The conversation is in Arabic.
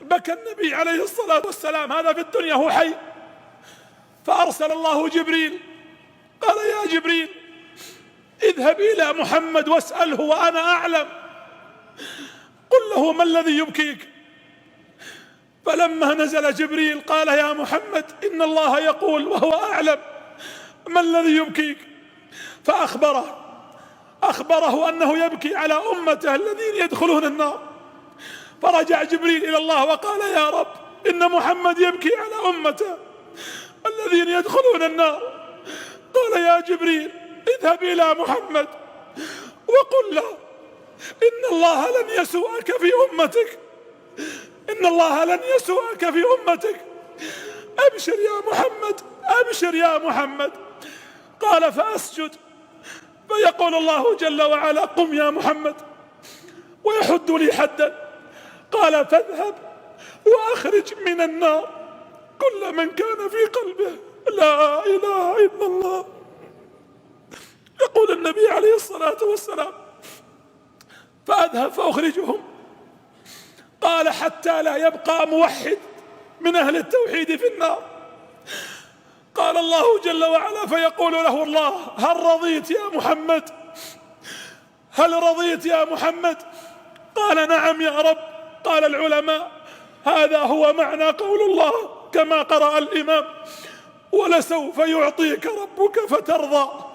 بكى النبي عليه الصلاة والسلام، هذا في الدنيا هو حي. فأرسل الله جبريل، قال يا جبريل اذهب إلى محمد واسأله وأنا أعلم، قل له ما الذي يبكيك. فلما نزل جبريل قال يا محمد إن الله يقول وهو أعلم ما الذي يبكيك. فأخبره أنه يبكي على أمته الذين يدخلون النار. فرجع جبريل إلى الله وقال يا رب إن محمد يبكي على أمته الذين يدخلون النار. قال يا جبريل اذهب إلى محمد وقل له إن الله لن يسوءك في أمتك، إن الله لن يسوءك في أمتك، أبشر يا محمد، أبشر يا محمد. قال فأسجد، فيقول الله جل وعلا قم يا محمد، ويحد لي حدا. قال فاذهب وأخرج من النار كل من كان في قلبه لا إله إلا الله. يقول النبي عليه الصلاة والسلام فأذهب فأخرجهم. قال حتى لا يبقى موحد من أهل التوحيد في النار. قال الله جل وعلا فيقول له الله هل رضيت يا محمد؟ هل رضيت يا محمد؟ قال نعم يا رب. قال العلماء هذا هو معنى قول الله كما قرأ الإمام ولسوف يعطيك ربك فترضى.